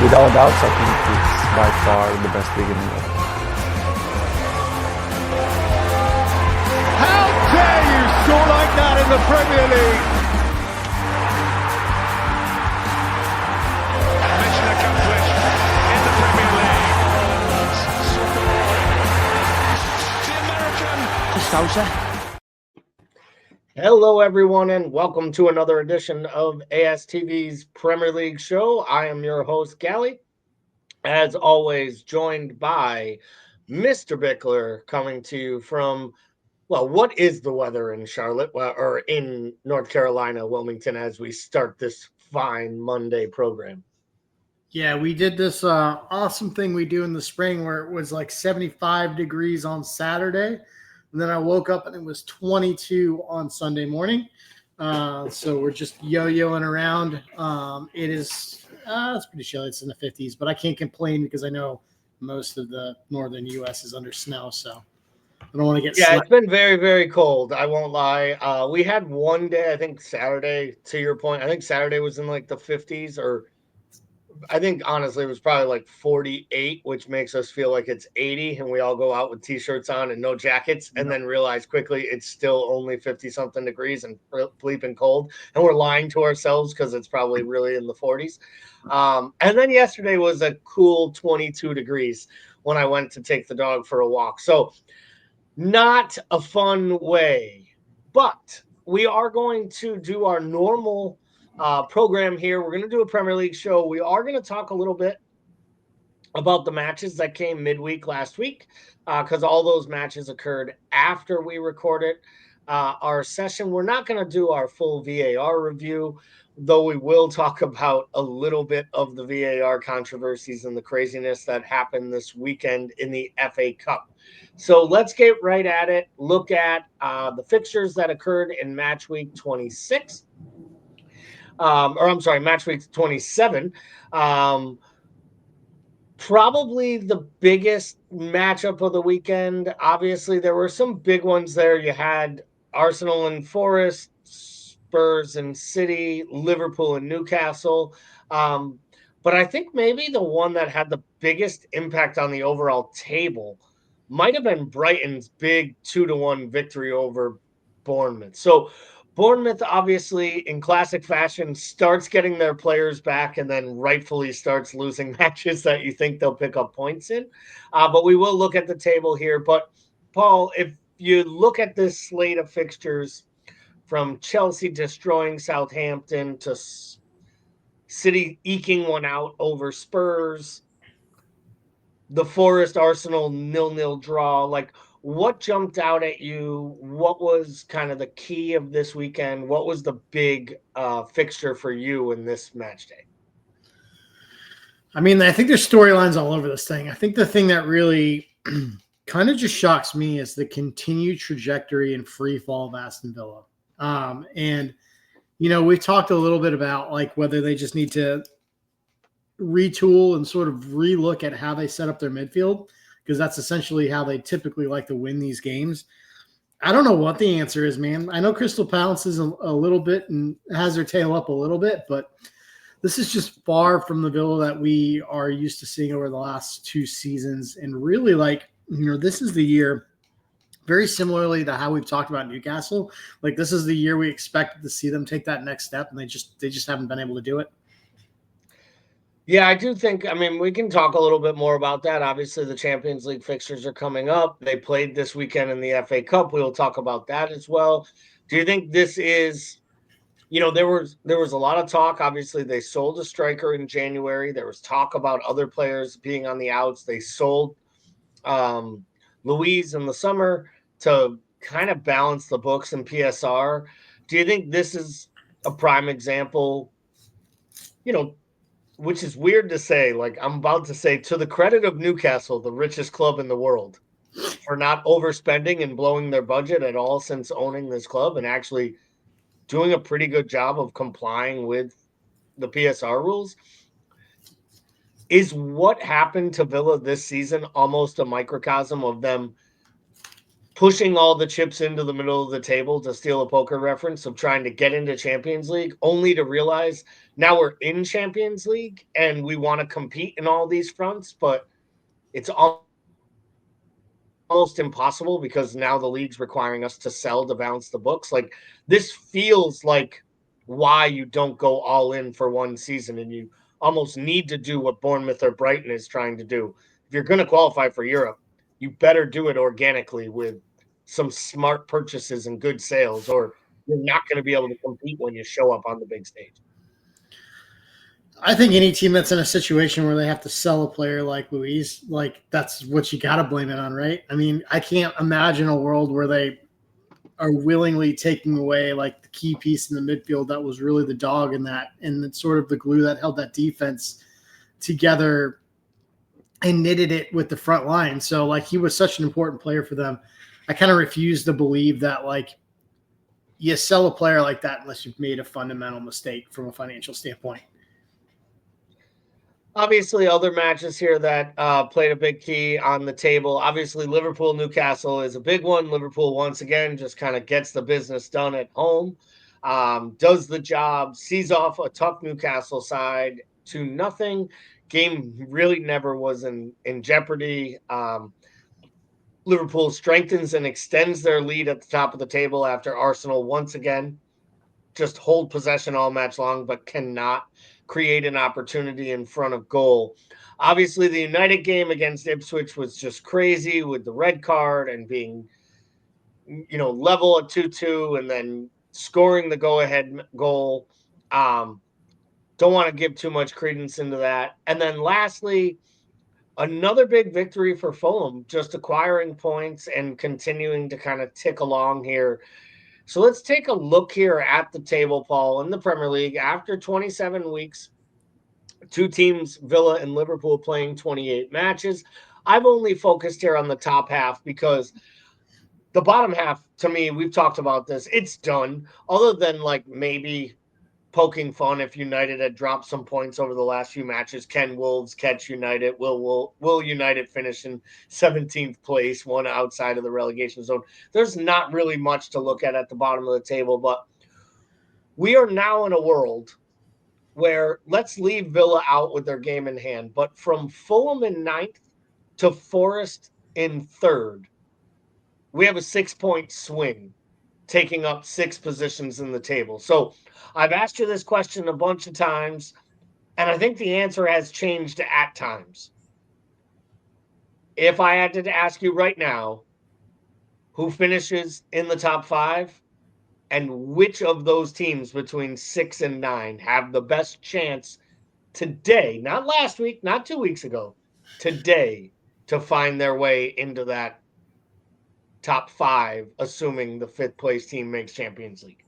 Without doubts, I think it's by far the best league in the world. How dare you score like that in the Premier League? Mission accomplished in the Premier League. The American Scouser. Hello, everyone, and welcome to another edition of ASTV's Premier League show. I am your host, Gally, as always, joined by Mr. Bickler, coming to you from, well, what is the weather in Charlotte, or in North Carolina, Wilmington, as we start this fine Monday program? Yeah, we did this awesome thing we do in the spring where it was like 75 degrees on Saturday. And then I woke up and it was 22 on Sunday morning. So we're just yo-yoing around. It's pretty chilly. It's in the 50s, but I can't complain because I know most of the northern U.S. is under snow. So I don't want to get it's been very, very cold. I won't lie. We had one day, I think Saturday, to your point, I think Saturday was in like the 50s, or I think honestly it was probably like 48, which makes us feel like it's 80, and we all go out with t-shirts on and no jackets, and then realize quickly it's still only 50 something degrees and bleeping cold, and we're lying to ourselves because it's probably really in the 40s. And then yesterday was a cool 22 degrees when I went to take the dog for a walk. So not a fun way, but we are going to do our normal program here. We're going to do a Premier League show. We are going to talk a little bit about the matches that came midweek last week, because all those matches occurred after we recorded our session. We're not going to do our full VAR review, though we will talk about a little bit of the VAR controversies and the craziness that happened this weekend in the FA Cup. So let's get right at it. Look at the fixtures that occurred in match week 26. Match week 27. Probably the biggest matchup of the weekend. Obviously, there were some big ones there. You had Arsenal and Forest, Spurs and City, Liverpool and Newcastle. But I think maybe the one that had the biggest impact on the overall table might have been Brighton's big 2-1 victory over Bournemouth. So Bournemouth, obviously, in classic fashion, starts getting their players back and then rightfully starts losing matches that you think they'll pick up points in. But we will look at the table here. But, Paul, if you look at this slate of fixtures, from Chelsea destroying Southampton to City eking one out over Spurs, the Forest Arsenal 0-0 draw, like, what jumped out at you? What was kind of the key of this weekend? What was the big fixture for you in this match day? I mean, I think there's storylines all over this thing. I think the thing that really kind of just shocks me is the continued trajectory and free fall of Aston Villa. And, you know, we've talked a little bit about like whether they just need to retool and sort of relook at how they set up their midfield, because that's essentially how they typically like to win these games. I don't know what the answer is, man. I know Crystal Palace is a little bit and has their tail up a little bit, but this is just far from the Villa that we are used to seeing over the last two seasons. And really, like, you know, this is the year, very similarly to how we've talked about Newcastle. Like, this is the year we expected to see them take that next step, and they just haven't been able to do it. Yeah, I do think, I mean, we can talk a little bit more about that. Obviously, the Champions League fixtures are coming up. They played this weekend in the FA Cup. We will talk about that as well. Do you think this is, you know, there was a lot of talk. Obviously, they sold a striker in January. There was talk about other players being on the outs. They sold Luiz in the summer to kind of balance the books in PSR. Do you think this is a prime example, you know, which is weird to say, like I'm about to say, to the credit of Newcastle, the richest club in the world, for not overspending and blowing their budget at all since owning this club and actually doing a pretty good job of complying with the PSR rules. Is what happened to Villa this season almost a microcosm of them pushing all the chips into the middle of the table, to steal a poker reference, of trying to get into Champions League, only to realize now we're in Champions League and we want to compete in all these fronts, but it's almost impossible because now the league's requiring us to sell to balance the books. Like, this feels like why you don't go all in for one season, and you almost need to do what Bournemouth or Brighton is trying to do. If you're going to qualify for Europe, you better do it organically with some smart purchases and good sales, or you're not going to be able to compete when you show up on the big stage. I think any team that's in a situation where they have to sell a player like Luis, like, that's what you got to blame it on, right? I mean, I can't imagine a world where they are willingly taking away like the key piece in the midfield that was really the dog in that, and it's sort of the glue that held that defense together and knitted it with the front line. So like, he was such an important player for them. I kind of refuse to believe that like you sell a player like that unless you've made a fundamental mistake from a financial standpoint. Obviously, other matches here that played a big key on the table. Obviously, Liverpool-Newcastle is a big one. Liverpool, once again, just kind of gets the business done at home, does the job, sees off a tough Newcastle side 2-0. Game really never was in jeopardy. Liverpool strengthens and extends their lead at the top of the table after Arsenal once again just hold possession all match long, but cannot create an opportunity in front of goal. Obviously, the United game against Ipswich was just crazy with the red card and being, level at 2-2 and then scoring the go-ahead goal. Don't want to give too much credence into that. And then lastly, another big victory for Fulham, just acquiring points and continuing to kind of tick along here. So let's take a look here at the table, Paul, in the Premier League. After 27 weeks, two teams, Villa and Liverpool, playing 28 matches. I've only focused here on the top half because the bottom half, to me, we've talked about this, it's done. Other than like maybe poking fun if United had dropped some points over the last few matches. Can Wolves catch United? Will United finish in 17th place, one outside of the relegation zone? There's not really much to look at the bottom of the table, but we are now in a world where, let's leave Villa out with their game in hand, but from Fulham in 9th to Forest in 3rd, we have a 6-point swing, taking up 6 positions in the table. So I've asked you this question a bunch of times, and I think the answer has changed at times. If I had to ask you right now, who finishes in the top 5 and which of those teams between 6 and 9 have the best chance today, not last week, not 2 weeks ago, today, to find their way into that top 5, assuming the 5th place team makes Champions League?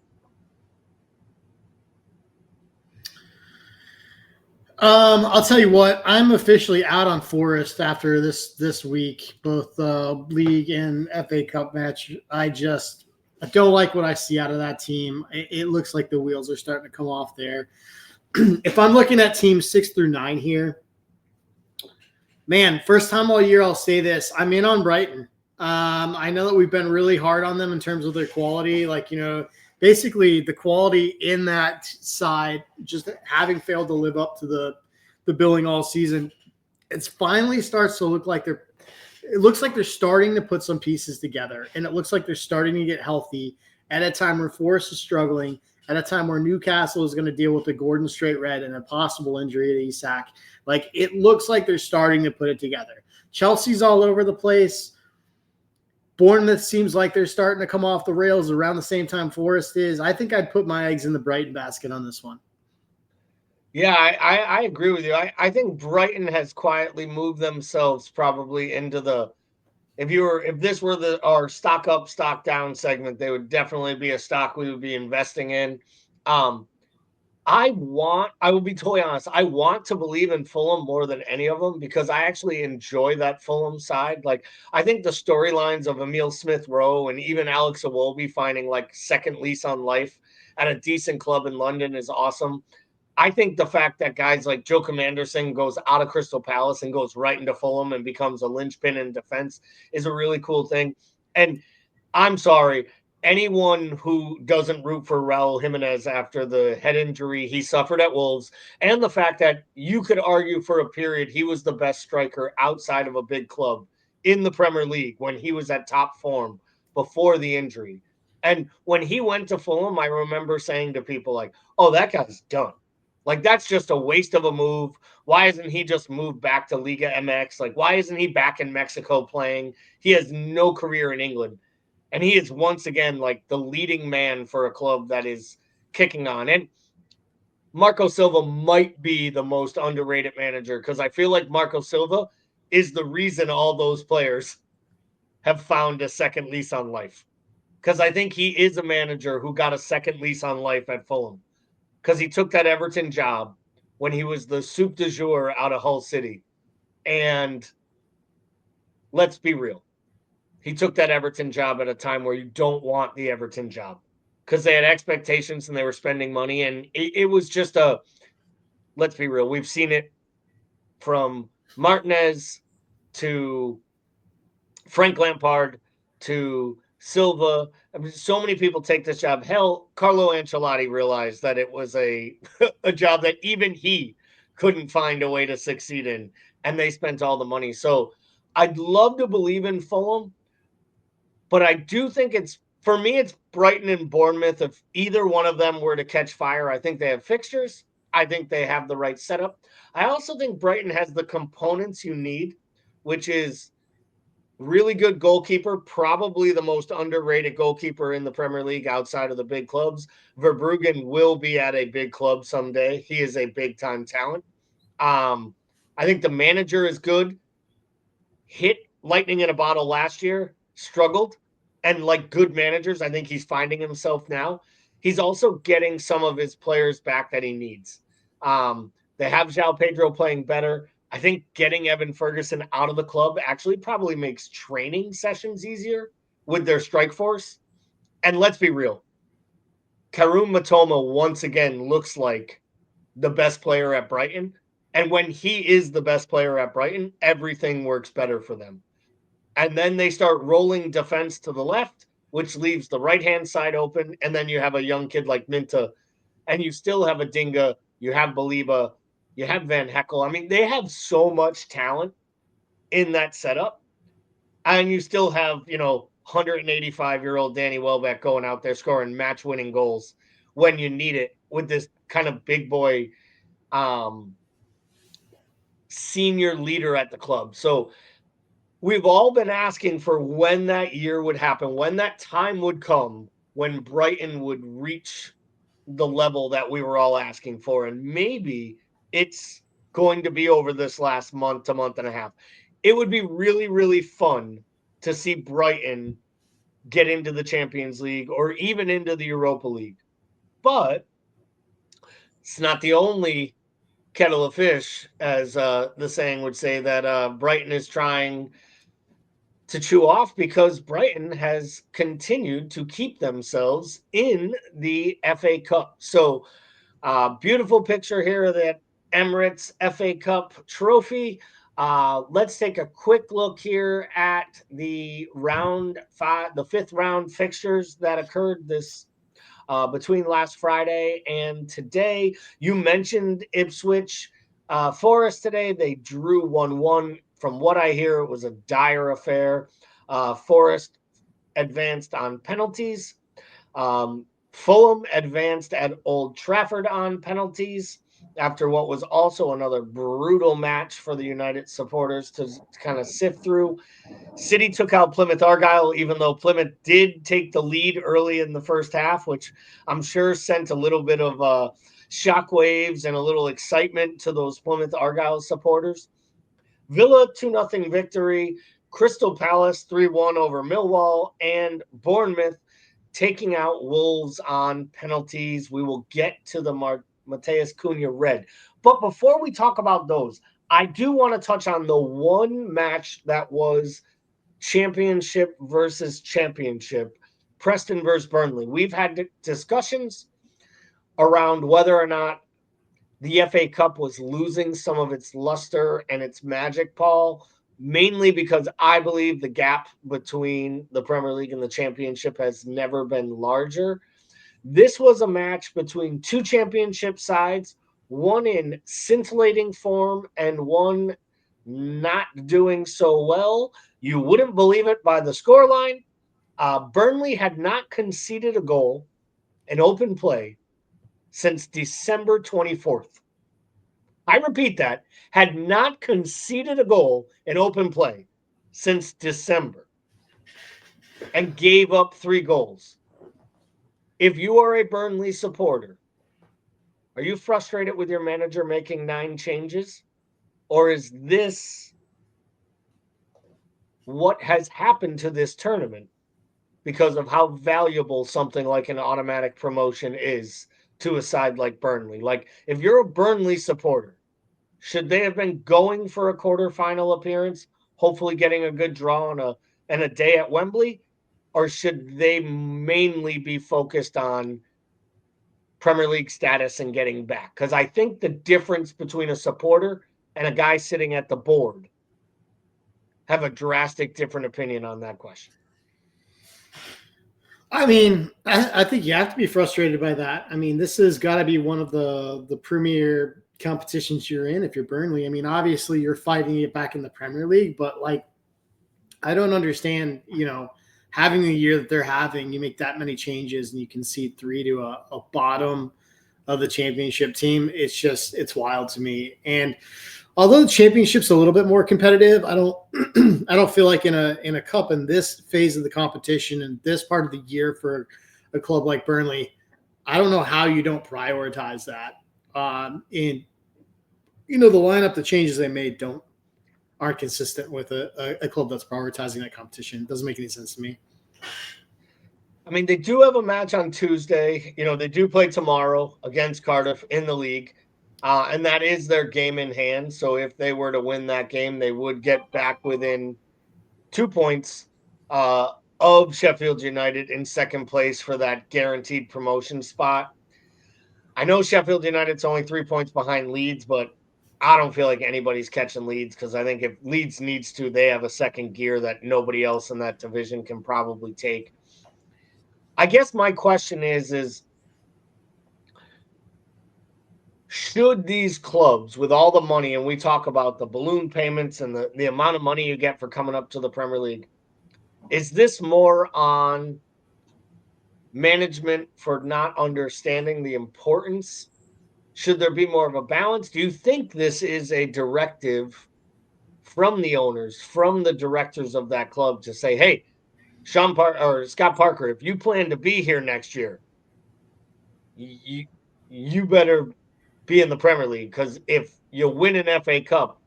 I'll tell you what, I'm officially out on Forest after this week, both league and FA Cup match. I don't like what I see out of that team. It looks like the wheels are starting to come off there. If I'm looking at teams 6 through 9 here, man, first time all year I'll say this, I'm in on Brighton. I know that we've been really hard on them in terms of their quality. Like, basically the quality in that side, just having failed to live up to the billing all season, it finally starts to look like it looks like they're starting to put some pieces together, and it looks like they're starting to get healthy at a time where Forest is struggling, at a time where Newcastle is going to deal with the Gordon straight red and a possible injury to Isak. Like, it looks like they're starting to put it together. Chelsea's all over the place. Bournemouth seems like they're starting to come off the rails around the same time Forest is. I think I'd put my eggs in the Brighton basket on this one. Yeah, I agree with you. I think Brighton has quietly moved themselves probably into the, if this were our stock up, stock down segment, they would definitely be a stock we would be investing in. I will be totally honest, I want to believe in Fulham more than any of them because I actually enjoy that Fulham side. Like, I think the storylines of Emile Smith-Rowe and even Alex Iwobi finding like second lease on life at a decent club in London is awesome. I think the fact that guys like Joachim Andersen goes out of Crystal Palace and goes right into Fulham and becomes a linchpin in defense is a really cool thing. And I'm sorry. Anyone who doesn't root for Raul Jimenez after the head injury he suffered at Wolves, and the fact that you could argue for a period he was the best striker outside of a big club in the Premier League when he was at top form before the injury. And when he went to Fulham, I remember saying to people like, oh, that guy's done. Like, that's just a waste of a move. Why isn't he just moved back to Liga MX? Like, why isn't he back in Mexico playing? He has no career in England. And he is once again like the leading man for a club that is kicking on. And Marco Silva might be the most underrated manager because I feel like Marco Silva is the reason all those players have found a second lease on life. Because I think he is a manager who got a second lease on life at Fulham because he took that Everton job when he was the soup du jour out of Hull City. And let's be real. He took that Everton job at a time where you don't want the Everton job because they had expectations and they were spending money. And it was just let's be real. We've seen it from Martinez to Frank Lampard to Silva. I mean, so many people take this job. Hell, Carlo Ancelotti realized that it was a job that even he couldn't find a way to succeed in, and they spent all the money. So I'd love to believe in Fulham, but I do think for me, it's Brighton and Bournemouth. If either one of them were to catch fire, I think they have fixtures. I think they have the right setup. I also think Brighton has the components you need, which is really good goalkeeper, probably the most underrated goalkeeper in the Premier League outside of the big clubs. Verbruggen will be at a big club someday. He is a big-time talent. I think the manager is good. Hit lightning in a bottle last year, struggled. And like good managers, I think he's finding himself now. He's also getting some of his players back that he needs. They have João Pedro playing better. I think getting Evan Ferguson out of the club actually probably makes training sessions easier with their strike force. And let's be real. Karum Matoma once again looks like the best player at Brighton. And when he is the best player at Brighton, everything works better for them. And then they start rolling defense to the left, which leaves the right-hand side open. And then you have a young kid like Minta, and you still have a Dinga, you have Baliba, you have Van Heckel. I mean, they have so much talent in that setup. And you still have, 185-year-old Danny Welbeck going out there scoring match-winning goals when you need it with this kind of big boy senior leader at the club. So we've all been asking for when that year would happen, when that time would come, when Brighton would reach the level that we were all asking for. And maybe it's going to be over this last month to month and a half. It would be really, really fun to see Brighton get into the Champions League or even into the Europa League. But it's not the only kettle of fish, as the saying would say, that Brighton is trying to chew off, because Brighton has continued to keep themselves in the FA Cup. So beautiful picture here of that Emirates FA Cup trophy. Let's take a quick look here at the fifth round fixtures that occurred this between last Friday and today. You mentioned Ipswich Forest today. They drew 1-1. From what I hear, it was a dire affair. Forest advanced on penalties. Fulham advanced at Old Trafford on penalties after what was also another brutal match for the United supporters to kind of sift through. City took out Plymouth Argyle, even though Plymouth did take the lead early in the first half, which I'm sure sent a little bit of shockwaves and a little excitement to those Plymouth Argyle supporters. Villa 2-0 victory. Crystal Palace 3-1 over Millwall, and Bournemouth taking out Wolves on penalties. We will get to the Mateus Cunha red. But before we talk about those, I do want to touch on the one match that was championship versus championship, Preston versus Burnley. We've had discussions around whether or not the FA Cup was losing some of its luster and its magic, Paul, mainly because I believe the gap between the Premier League and the Championship has never been larger. This was a match between two Championship sides, one in scintillating form and one not doing so well. You wouldn't believe it by the scoreline. Burnley had not conceded a goal in open play since December 24th. I repeat that, had not conceded a goal in open play since December and gave up 3 goals. If you are a Burnley supporter, are you frustrated with your manager making 9 changes? Or is this what has happened to this tournament because of how valuable something like an automatic promotion is to a side like Burnley? Like, if you're a Burnley supporter, should they have been going for a quarterfinal appearance, hopefully getting a good draw and a day at Wembley? Or should they mainly be focused on Premier League status and getting back? Because I think the difference between a supporter and a guy sitting at the board have a drastic different opinion on that question. I mean, I think you have to be frustrated by that. I mean, this has got to be one of the premier competitions you're in if you're Burnley. I mean, obviously you're fighting it back in the Premier League, but like, I don't understand, having the year that they're having, you make that many changes and you concede 3 to a bottom of the Championship team. It's wild to me. And although the Championship's a little bit more competitive, I don't feel like in a cup in this phase of the competition and this part of the year for a club like Burnley, I don't know how you don't prioritize that. And the lineup, the changes they made aren't consistent with a club that's prioritizing that competition. It doesn't make any sense to me. I mean, they do have a match on Tuesday. They do play tomorrow against Cardiff in the league. And that is their game in hand. So if they were to win that game, they would get back within 2 points of Sheffield United in second place for that guaranteed promotion spot. I know Sheffield United's only 3 points behind Leeds, but I don't feel like anybody's catching Leeds because I think if Leeds needs to, they have a second gear that nobody else in that division can probably take. I guess my question is should these clubs, with all the money, and we talk about the balloon payments and the amount of money you get for coming up to the Premier League, is this more on management for not understanding the importance? Should there be more of a balance? Do you think this is a directive from the owners, from the directors of that club to say, hey, Scott Parker, if you plan to be here next year, you better be in the Premier League, because if you win an FA Cup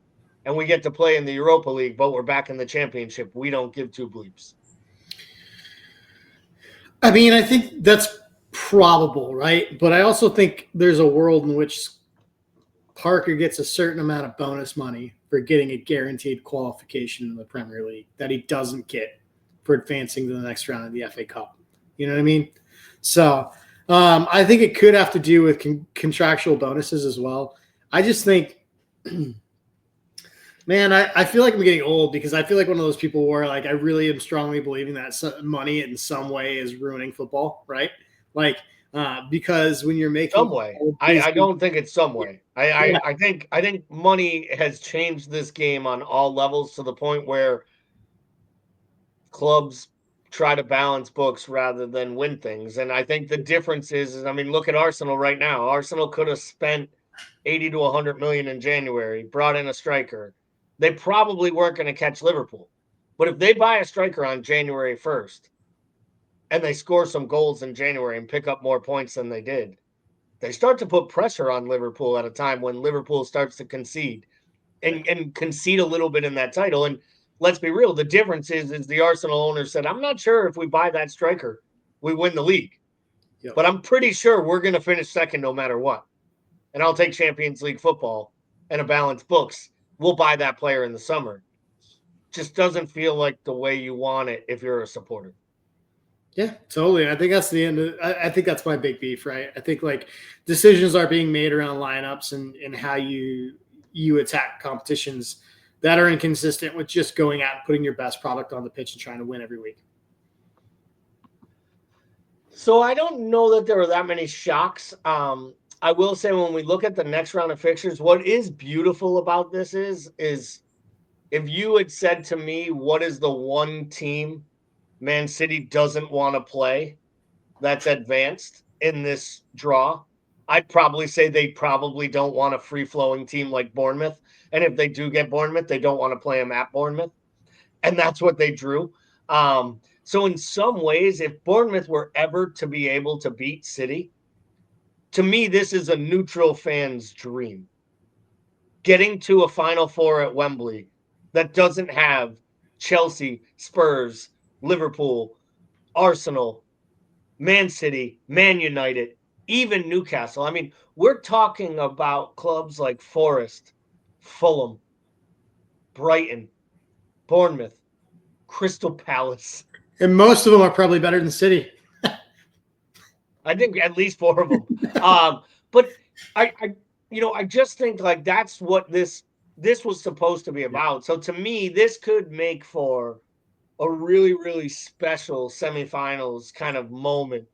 and we get to play in the Europa League, but we're back in the Championship, we don't give 2 bleeps. I mean, I think that's probable, right? But I also think there's a world in which Parker gets a certain amount of bonus money for getting a guaranteed qualification in the Premier League that he doesn't get for advancing to the next round of the FA Cup. You know what I mean? So I think it could have to do with contractual bonuses as well. I just think, man, I feel like I'm getting old because I feel like one of those people where like I really am strongly believing that money in some way is ruining football, right? Like because when you're making some way, I don't think it's some way. I think money has changed this game on all levels to the point where clubs try to balance books rather than win things. And I think the difference is I mean, look at Arsenal right now. Arsenal could have spent 80 to 100 million in January, brought in a striker. They probably weren't going to catch Liverpool. But if they buy a striker on January 1st and they score some goals in January and pick up more points than they did, they start to put pressure on Liverpool at a time when Liverpool starts to concede and concede a little bit in that title. And let's be real, the difference is the Arsenal owner said, I'm not sure if we buy that striker, we win the league. Yep. But I'm pretty sure we're going to finish second no matter what. And I'll take Champions League football and a balanced books. We'll buy that player in the summer. Just doesn't feel like the way you want it if you're a supporter. Yeah, totally. I think that's the end. I think that's my big beef, right? I think like decisions are being made around lineups and how you attack competitions that are inconsistent with just going out and putting your best product on the pitch and trying to win every week. So I don't know that there were that many shocks. I will say when we look at the next round of fixtures, what is beautiful about this is if you had said to me, what is the one team Man City doesn't want to play that's advanced in this draw, I'd probably say they probably don't want a free-flowing team like Bournemouth. And if they do get Bournemouth, they don't want to play them at Bournemouth. And that's what they drew. So in some ways, if Bournemouth were ever to be able to beat City, to me, this is a neutral fan's dream. Getting to a Final Four at Wembley that doesn't have Chelsea, Spurs, Liverpool, Arsenal, Man City, Man United, even Newcastle. I mean, we're talking about clubs like Forest, Fulham, Brighton, Bournemouth, Crystal Palace. And most of them are probably better than City. I think at least 4 of them. But I just think like that's what this was supposed to be about. So to me, this could make for a really, really special semifinals kind of moment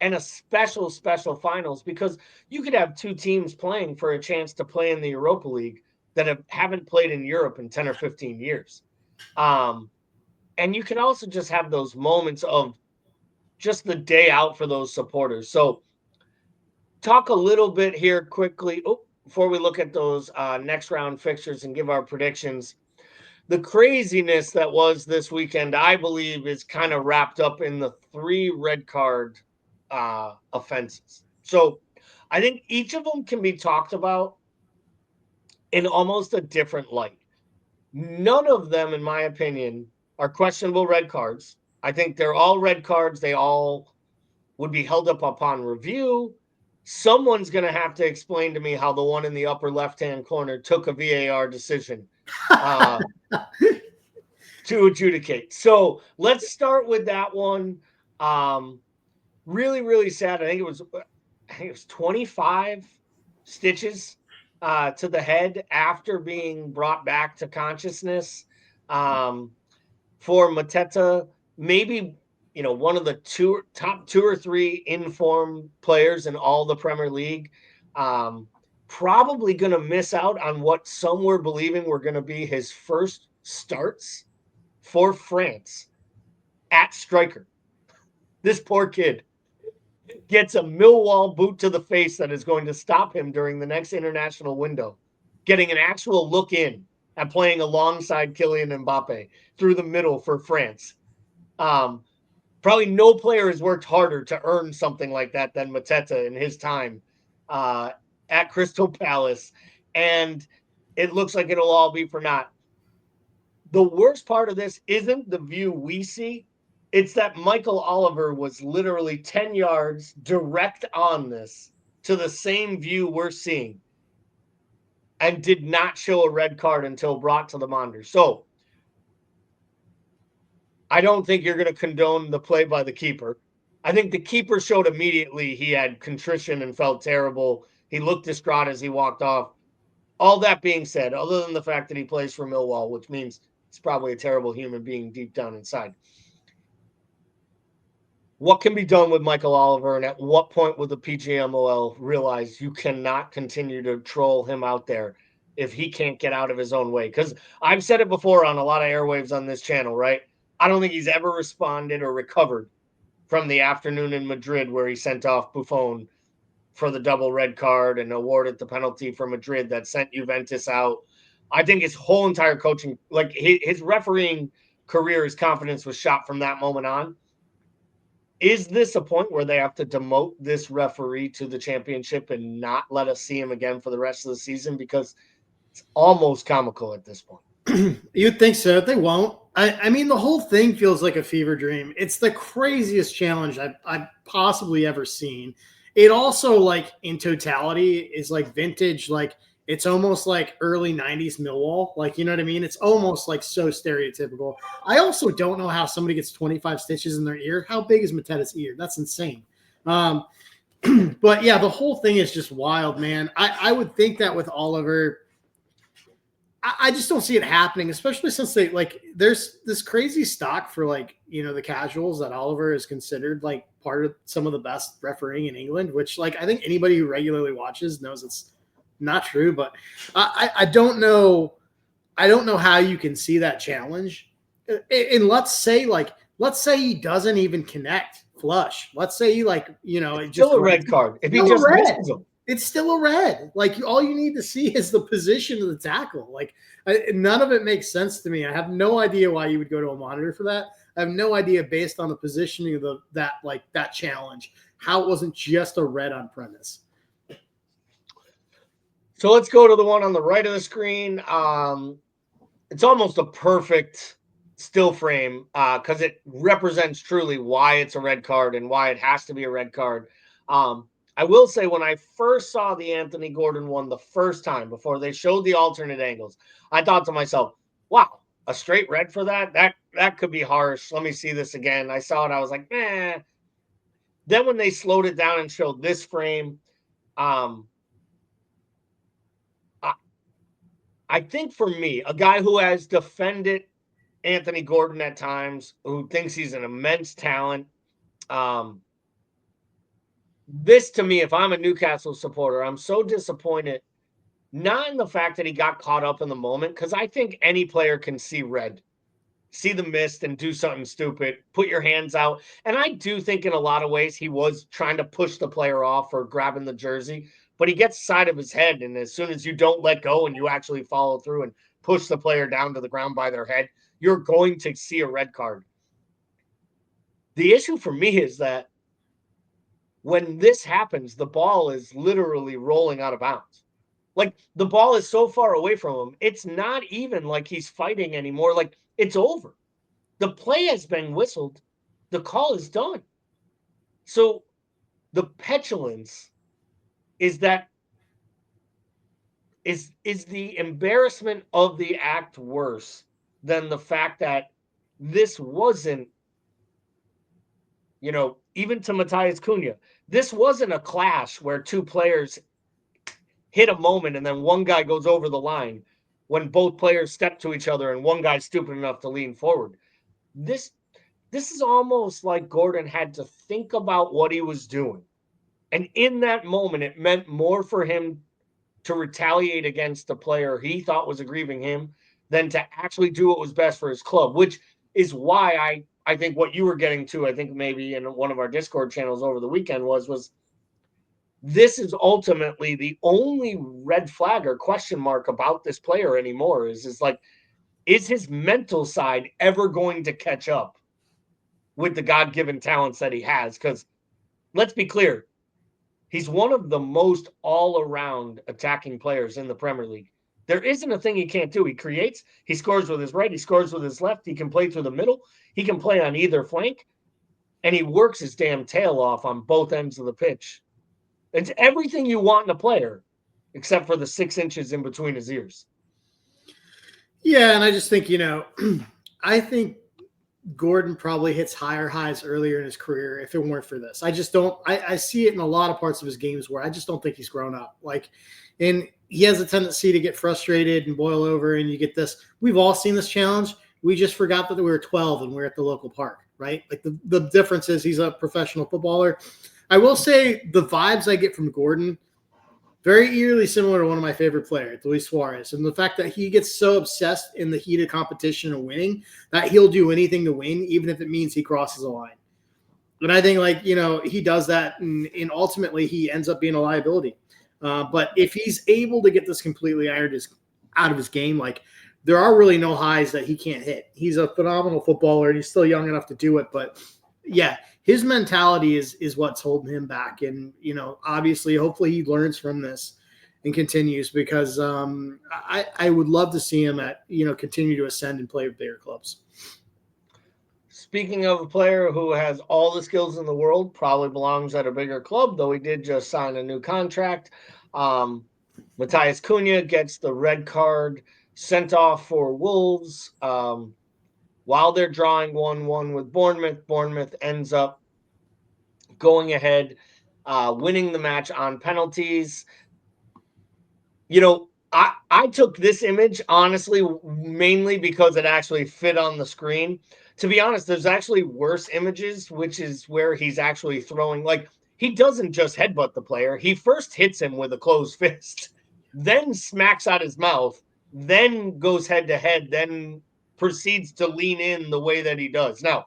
and a special finals, because you could have 2 teams playing for a chance to play in the Europa League that haven't played in Europe in 10 or 15 years. And you can also just have those moments of just the day out for those supporters. So talk a little bit here quickly before we look at those next round fixtures and give our predictions. The craziness that was this weekend, I believe, is kind of wrapped up in the 3 red card offenses. So I think each of them can be talked about in almost a different light. None of them, in my opinion, are questionable red cards. I think they're all red cards. They all would be held up upon review. Someone's going to have to explain to me how the one in the upper left-hand corner took a VAR decision to adjudicate. So let's start with that one. Really, really sad. I think it was 25 stitches to the head after being brought back to consciousness for Mateta. Maybe, one of the top 2 or 3 informed players in all the Premier League. Probably going to miss out on what some were believing were going to be his first starts for France at striker. This poor kid gets a Millwall boot to the face that is going to stop him during the next international window, getting an actual look in at playing alongside Kylian Mbappe through the middle for France. Probably no player has worked harder to earn something like that than Mateta in his time at Crystal Palace. And it looks like it'll all be for naught. The worst part of this isn't the view we see. It's that Michael Oliver was literally 10 yards direct on this to the same view we're seeing and did not show a red card until brought to the monitor. So I don't think you're going to condone the play by the keeper. I think the keeper showed immediately he had contrition and felt terrible. He looked distraught as he walked off. All that being said, other than the fact that he plays for Millwall, which means he's probably a terrible human being deep down inside, what can be done with Michael Oliver, and at what point will the PGMOL realize you cannot continue to troll him out there if he can't get out of his own way? Because I've said it before on a lot of airwaves on this channel, right? I don't think he's ever responded or recovered from the afternoon in Madrid where he sent off Buffon for the double red card and awarded the penalty for Madrid that sent Juventus out. I think his whole entire coaching, like his refereeing career, his confidence was shot from that moment on. Is this a point where they have to demote this referee to the championship and not let us see him again for the rest of the season? Because it's almost comical at this point. You'd think so. They won't. I mean, the whole thing feels like a fever dream. It's the craziest challenge I've possibly ever seen. It also, like, in totality, is like vintage. Like, it's almost like early 90s Millwall. Like, you know what I mean? It's almost like so stereotypical. I also don't know how somebody gets 25 stitches in their ear. How big is Mateta's ear? That's insane. But, yeah, the whole thing is just wild, man. I would think that with Oliver, I just don't see it happening, especially since there's this crazy stock for the casuals that Oliver is considered like part of some of the best refereeing in England, which I think anybody who regularly watches knows it's not true. But I don't know. I don't know how you can see that challenge. And let's say he doesn't even connect flush. Let's say it's still a red card. If he just misses him. It's still a red. All you need to see is the position of the tackle. None of it makes sense to me. I have no idea why you would go to a monitor for that. I have no idea, based on the positioning of that challenge, how it wasn't just a red on premise. So let's go to the one on the right of the screen. It's almost a perfect still frame because it represents truly why it's a red card and why it has to be a red card. I will say, when I first saw the Anthony Gordon one the first time, before they showed the alternate angles, I thought to myself, wow, a straight red for that? That could be harsh. Let me see this again. I saw it. I was like, eh. Then when they slowed it down and showed this frame, I think for me, a guy who has defended Anthony Gordon at times, who thinks he's an immense talent, this, to me, if I'm a Newcastle supporter, I'm so disappointed, not in the fact that he got caught up in the moment, because I think any player can see red, see the mist and do something stupid, put your hands out. And I do think in a lot of ways he was trying to push the player off or grabbing the jersey, but he gets side of his head. And as soon as you don't let go and you actually follow through and push the player down to the ground by their head, you're going to see a red card. The issue for me is that when this happens, the ball is literally rolling out of bounds. The ball is so far away from him, it's not even like he's fighting anymore. It's over. The play has been whistled. The call is done. So the petulance is that is the embarrassment of the act worse than the fact that this wasn't, even to Matthias Cunha, this wasn't a clash where two players hit a moment and then one guy goes over the line when both players step to each other and one guy's stupid enough to lean forward. This is almost like Gordon had to think about what he was doing. And in that moment, it meant more for him to retaliate against the player he thought was aggrieving him than to actually do what was best for his club, which is why I think what you were getting to, I think maybe in one of our Discord channels over the weekend was this is ultimately the only red flag or question mark about this player anymore is his mental side ever going to catch up with the God-given talents that he has? Because let's be clear, he's one of the most all-around attacking players in the Premier League. There isn't a thing he can't do. He creates, he scores with his right, he scores with his left, he can play through the middle, he can play on either flank, and he works his damn tail off on both ends of the pitch. It's everything you want in a player, except for the 6 inches in between his ears. Yeah, and I just think, I think Gordon probably hits higher highs earlier in his career if it weren't for this. I just don't – I see it in a lot of parts of his games where I just don't think he's grown up. And he has a tendency to get frustrated and boil over, and you get this. We've all seen this challenge. We just forgot that we were 12 and we're at the local park, right? The difference is he's a professional footballer. I will say the vibes I get from Gordon, very eerily similar to one of my favorite players, Luis Suarez. And the fact that he gets so obsessed in the heat of competition and winning that he'll do anything to win, even if it means he crosses a line. And I think, he does that, and ultimately he ends up being a liability. But if he's able to get this completely out of his game, there are really no highs that he can't hit. He's a phenomenal footballer, and he's still young enough to do it. But, yeah, his mentality is what's holding him back. And, obviously, hopefully he learns from this and continues, because I would love to see him continue to ascend and play with bigger clubs. Speaking of a player who has all the skills in the world, probably belongs at a bigger club, though he did just sign a new contract. Matthias Cunha gets the red card sent off for Wolves while they're drawing 1-1 with Bournemouth. Bournemouth ends up going ahead, winning the match on penalties. I took this image, honestly, mainly because it actually fit on the screen. To be honest, there's actually worse images, which is where he's actually throwing. Like, he doesn't just headbutt the player. He first hits him with a closed fist, then smacks out his mouth, then goes head to head, then proceeds to lean in the way that he does. Now,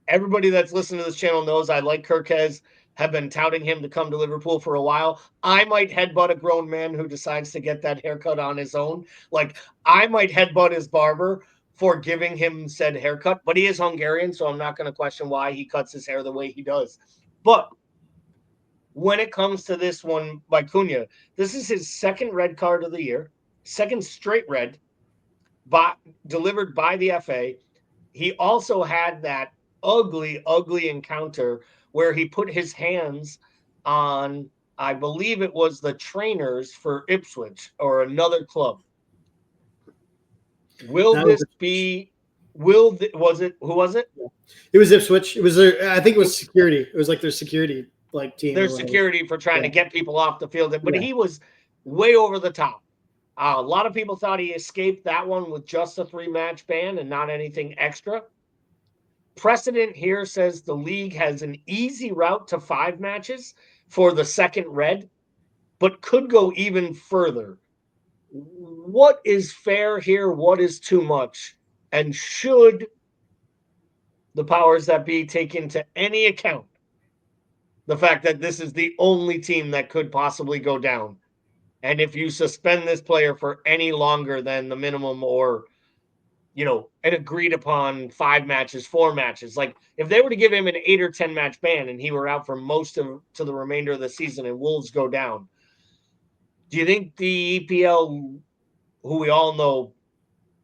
everybody that's listened to this channel knows I like Kirkez, have been touting him to come to Liverpool for a while. I might headbutt a grown man who decides to get that haircut on his own. Like, I might headbutt his barber for giving him said haircut, but he is Hungarian, so I'm not going to question why he cuts his hair the way he does. But when it comes to this one by Cunha, this is his second red card of the year, second straight red, delivered by the FA. He also had that ugly encounter where he put his hands on, I believe it was the trainers for Ipswich or another club. Was it, who was it? It was Ipswich. It was I think it was security. It was like their security team. Their security for trying to get people off the field. But he was way over the top. A lot of people thought he escaped that one with just a 3-match ban and not anything extra. Precedent here says the league has an easy route to 5 matches for the second red, but could go even further. What is fair here? What is too much? And should the powers that be take into any account the fact that this is the only team that could possibly go down? And if you suspend this player for any longer than the minimum or, an agreed upon 5 matches, 4 matches, like if they were to give him an 8 or 10 match ban and he were out for most of to the remainder of the season and Wolves go down, do you think the EPL, who we all know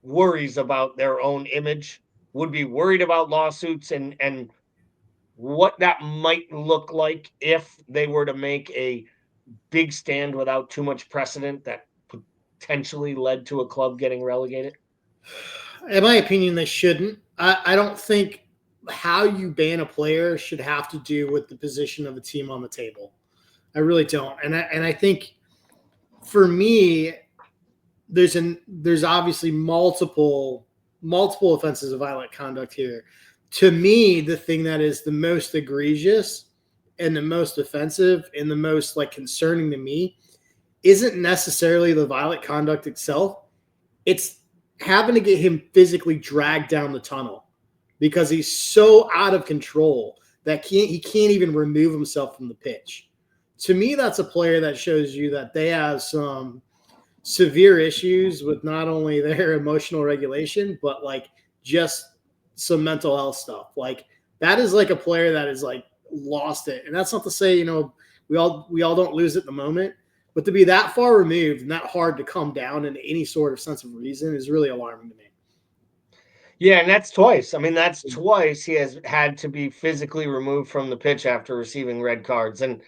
worries about their own image, would be worried about lawsuits and what that might look like if they were to make a big stand without too much precedent that potentially led to a club getting relegated? In my opinion, they shouldn't. I don't think how you ban a player should have to do with the position of the team on the table. I really don't. And I think for me, there's obviously multiple offenses of violent conduct here. To me, the thing that is the most egregious and the most offensive and the most concerning to me isn't necessarily the violent conduct itself. It's having to get him physically dragged down the tunnel because he's so out of control that he can't even remove himself from the pitch. To me, that's a player that shows you that they have some severe issues with not only their emotional regulation, but just some mental health stuff. That is a player that is lost it. And that's not to say, we all don't lose it in the moment, but to be that far removed and that hard to come down in any sort of sense of reason is really alarming to me. Yeah, and that's twice. I mean, that's twice he has had to be physically removed from the pitch after receiving red cards. And,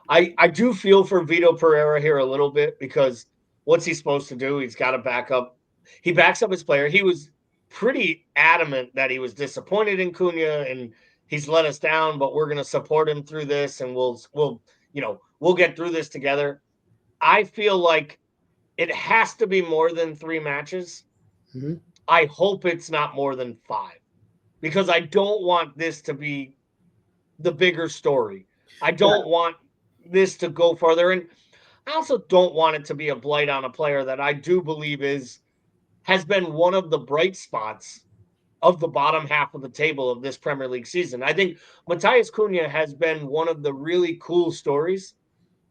I do feel for Vito Pereira here a little bit because what's he supposed to do? He's got to back up. He backs up his player. He was pretty adamant that he was disappointed in Cunha and he's let us down, but we're going to support him through this and we'll get through this together. I feel like it has to be more than 3 matches. Mm-hmm. I hope it's not more than 5 because I don't want this to be the bigger story. I don't want this to go further. And I also don't want it to be a blight on a player that I do believe has been one of the bright spots of the bottom half of the table of this Premier League season. I think Matheus Cunha has been one of the really cool stories,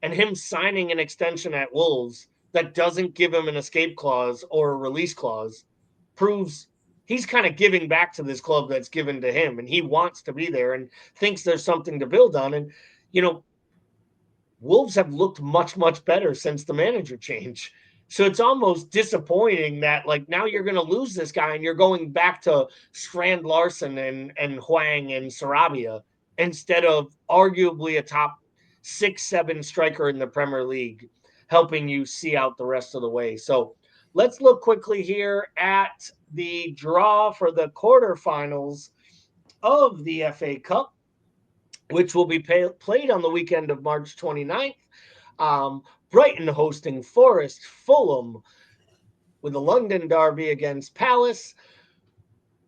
and him signing an extension at Wolves that doesn't give him an escape clause or a release clause proves he's kind of giving back to this club that's given to him, and he wants to be there and thinks there's something to build on. And, Wolves have looked much, much better since the manager change. So it's almost disappointing that now you're going to lose this guy and you're going back to Strand Larson and Hwang and Sarabia instead of arguably a top 6-7 striker in the Premier League, helping you see out the rest of the way. So let's look quickly here at the draw for the quarterfinals of the FA Cup, which will be played on the weekend of March 29th. Brighton hosting Forest, Fulham with a London derby against Palace.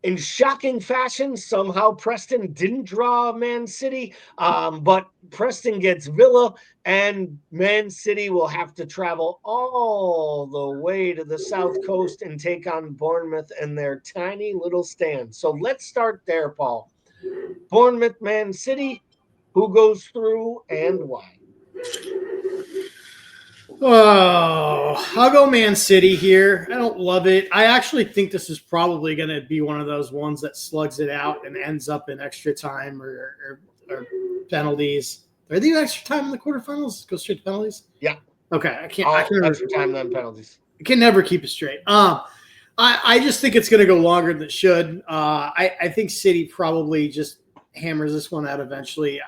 In shocking fashion, somehow Preston didn't draw Man City, but Preston gets Villa, and Man City will have to travel all the way to the South Coast and take on Bournemouth in their tiny little stand. So let's start there, Paul. Bournemouth, Man City, who goes through and why? Oh, I'll go Man City here. I don't love it. I actually think this is probably going to be one of those ones that slugs it out and ends up in extra time or penalties. Are they extra time in the quarterfinals? Go straight to penalties? Yeah. Okay. I can extra time then penalties. I can never keep it straight. I just think it's going to go longer than it should. I think City probably just hammers this one out eventually.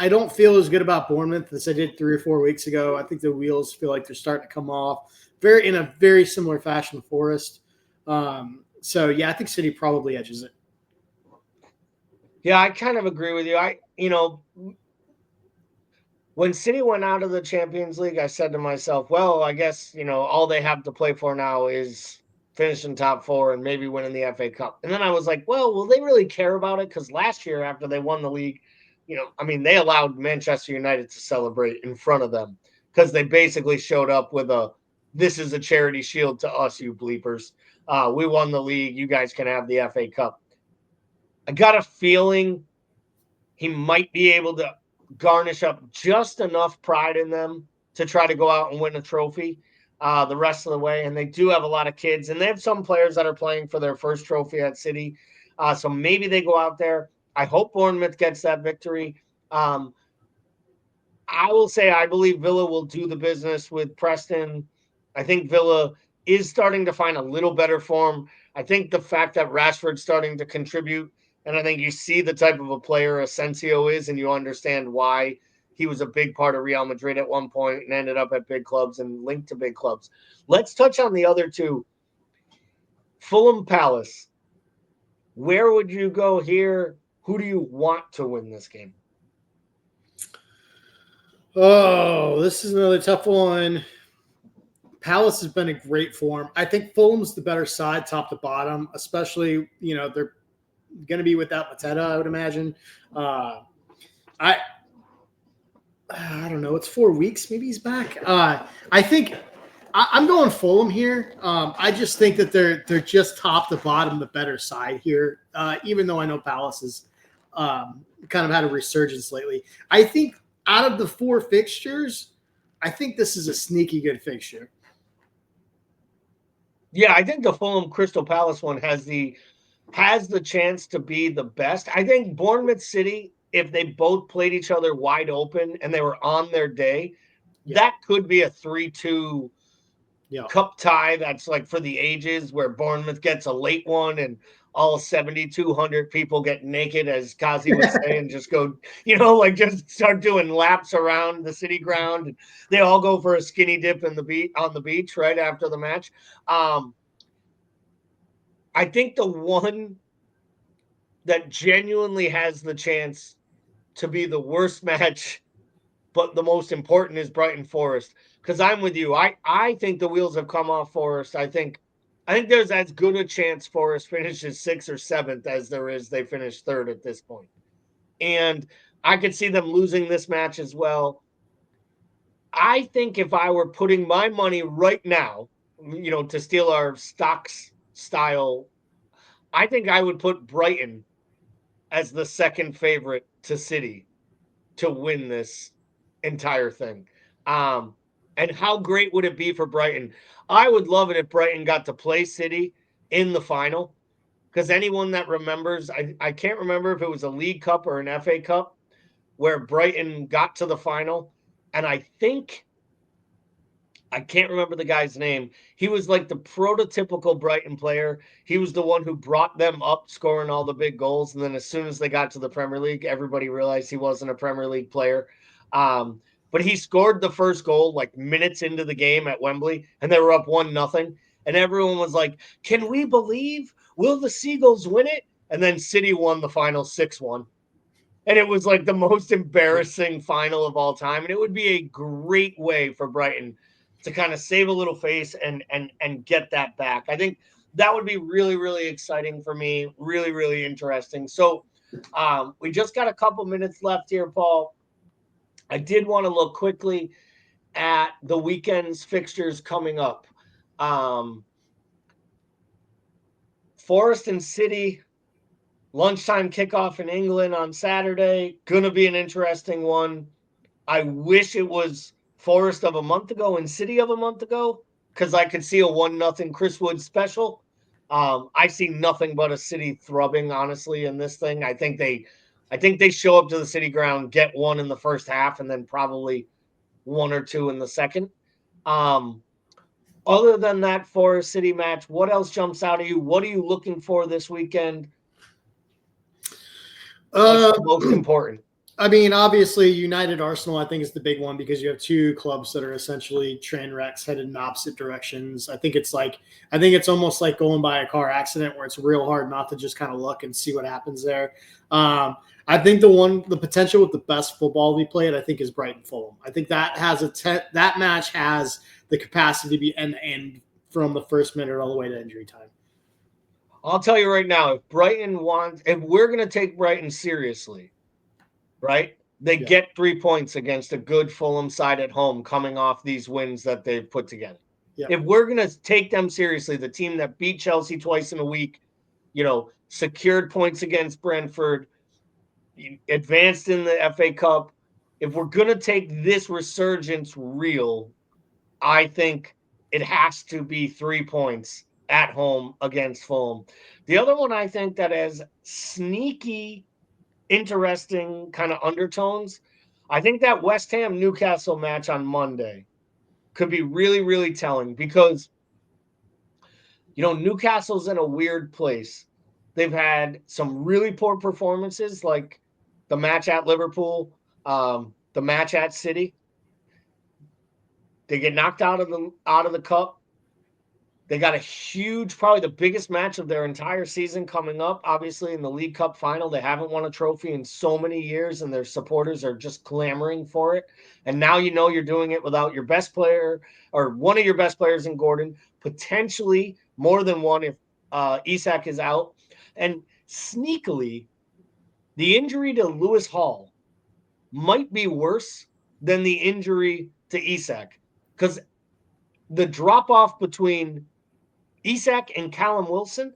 I don't feel as good about Bournemouth as I did 3 or 4 weeks ago. I think the wheels feel like they're starting to come off in a very similar fashion to Forest. So yeah, I think City probably edges it. Yeah, I kind of agree with you. When City went out of the Champions League, I said to myself, well, I guess, all they have to play for now is finishing top 4 and maybe winning the FA Cup. And then I was like, well, will they really care about it? Because last year after they won the league, they allowed Manchester United to celebrate in front of them because they basically showed up with this is a charity shield to us, you bleepers. We won the league. You guys can have the FA Cup. I got a feeling he might be able to garnish up just enough pride in them to try to go out and win a trophy the rest of the way. And they do have a lot of kids, and they have some players that are playing for their first trophy at City. So maybe they go out there. I hope Bournemouth gets that victory. I will say I believe Villa will do the business with Preston. I think Villa is starting to find a little better form. I think the fact that Rashford's starting to contribute, and I think you see the type of a player Asensio is, and you understand why he was a big part of Real Madrid at one point and ended up at big clubs and linked to big clubs. Let's touch on the other two. Fulham Palace. Where would you go here? Who do you want to win this game? Oh, this is another tough one. Palace has been in great form. I think Fulham's the better side, top to bottom, especially, they're going to be without Mateta, I would imagine. I don't know. It's 4 weeks. Maybe he's back. I think I'm going Fulham here. I just think that they're just top to bottom, the better side here, even though I know Palace has kind of had a resurgence lately. I think out of the 4 fixtures, I think this is a sneaky good fixture. Yeah, I think the Fulham Crystal Palace one has the chance to be the best. I think Bournemouth City, if they both played each other wide open and they were on their day, that could be a 3-2 cup tie that's like for the ages, where Bournemouth gets a late one and all 7,200 people get naked, as Kazi was saying, just go, just start doing laps around the city ground. And they all go for a skinny dip on the beach right after the match. I think the one that genuinely has the chance to be the worst match, but the most important, is Brighton Forest. Because I'm with you. I think the wheels have come off Forest. I think there's as good a chance Forest finishes 6th or 7th as there is they finish 3rd at this point. And I could see them losing this match as well. I think if I were putting my money right now, to steal our stocks style, I think I would put Brighton as the second favorite to City to win this entire thing. And how great would it be for Brighton? I would love it if Brighton got to play City in the final, because anyone that remembers, I can't remember if it was a League Cup or an FA Cup where Brighton got to the final. And I can't remember the guy's name. He was like the prototypical Brighton player. He was the one who brought them up, scoring all the big goals. And then as soon as they got to the Premier League, everybody realized he wasn't a Premier League player. But he scored the first goal like minutes into the game at Wembley, and they were up 1-0. And everyone was like, can we believe? Will the Seagulls win it? And then City won the final 6-1. and it was like the most embarrassing final of all time. And it would be a great way for Brighton to kind of save a little face and get that back. I think that would be really, really exciting for me. Really, really interesting. So we just got a couple minutes left here, Paul. I did want to look quickly at the weekend's fixtures coming up. Forest and City, lunchtime kickoff in England on Saturday. Going to be an interesting one. I wish it was Forest of a month ago and City of a month ago, because I could see a 1-0 Chris Wood special. I see nothing but a City thrubbing, honestly, in this thing. I think they show up to the City ground, get one in the first half, and then probably 1 or 2 in the second. Other than that Forest City match, what else jumps out at you? What are you looking for this weekend? What's the most important? I mean, obviously, United Arsenal, I think, is the big one because you have two clubs that are essentially train wrecks headed in opposite directions. I think it's almost like going by a car accident where it's real hard not to just kind of look and see what happens there. I think the potential with the best football we played, I think, is Brighton Fulham. I think that that match has the capacity to be end-to-end from the first minute all the way to injury time. I'll tell you right now, if we're going to take Brighton seriously, right? They get 3 points against a good Fulham side at home coming off these wins that they've put together. Yep. If we're going to take them seriously, the team that beat Chelsea twice in a week, secured points against Brentford, advanced in the FA Cup, if we're going to take this resurgence real, I think it has to be 3 points at home against Fulham. The other one I think that has sneaky, interesting kind of undertones, I think that West Ham Newcastle match on Monday could be really, really telling because, Newcastle's in a weird place. They've had some really poor performances, like the match at Liverpool, the match at City. They get knocked out of the cup. They got a huge, probably the biggest match of their entire season coming up. Obviously, in the League Cup final, they haven't won a trophy in so many years, and their supporters are just clamoring for it. And now you're doing it without your best player or one of your best players in Gordon, potentially more than one if Isak is out. And sneakily, the injury to Lewis Hall might be worse than the injury to Isak, because the drop-off between Isak and Callum Wilson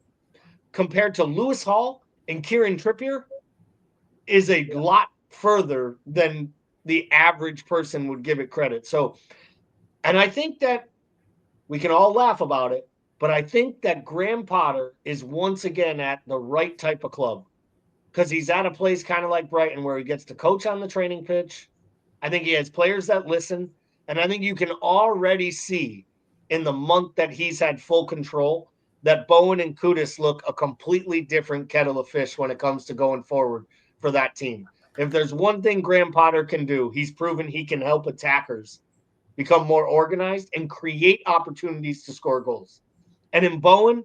compared to Lewis Hall and Kieran Trippier is a lot further than the average person would give it credit. So, and I think that we can all laugh about it, but I think that Graham Potter is once again at the right type of club because he's at a place kind of like Brighton where he gets to coach on the training pitch. I think he has players that listen, and I think you can already see in the month that he's had full control that Bowen and Kudus look a completely different kettle of fish when it comes to going forward for that team. If there's one thing Graham Potter can do, he's proven he can help attackers become more organized and create opportunities to score goals. And in Bowen,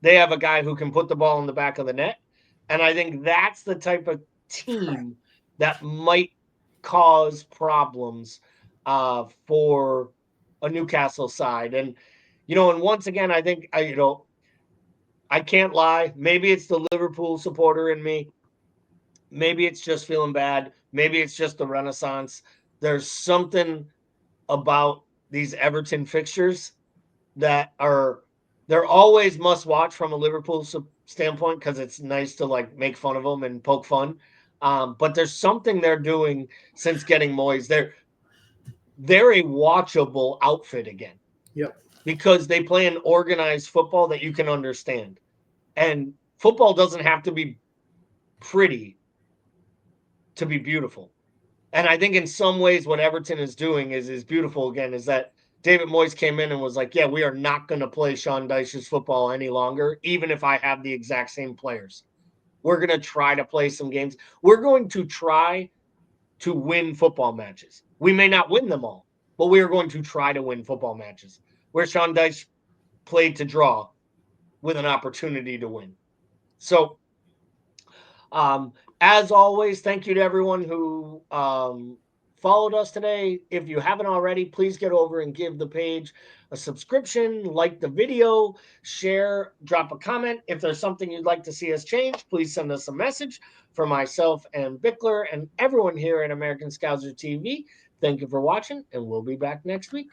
they have a guy who can put the ball in the back of the net. And I think that's the type of team that might cause problems for a Newcastle side. And, and once again, I think, I can't lie. Maybe it's the Liverpool supporter in me. Maybe it's just feeling bad. Maybe it's just the Renaissance. There's something about these Everton fixtures that they're always must watch from a Liverpool standpoint because it's nice to make fun of them and poke fun. But there's something they're doing since getting Moyes. They're a watchable outfit again. Yep. Because they play an organized football that you can understand. And football doesn't have to be pretty to be beautiful. And I think in some ways what Everton is doing is beautiful again, is that David Moyes came in and was like, yeah, we are not going to play Sean Dyche's football any longer, even if I have the exact same players. We're going to try to play some games. We're going to try to win football matches. We may not win them all, but we are going to try to win football matches where Sean Dyche played to draw with an opportunity to win. So As always, thank you to everyone who followed us today. If you haven't already, please get over and give the page a subscription, like the video, share, drop a comment. If there's something you'd like to see us change, please send us a message. For myself and Bickler and everyone here at American Scouser TV, thank you for watching, and we'll be back next week.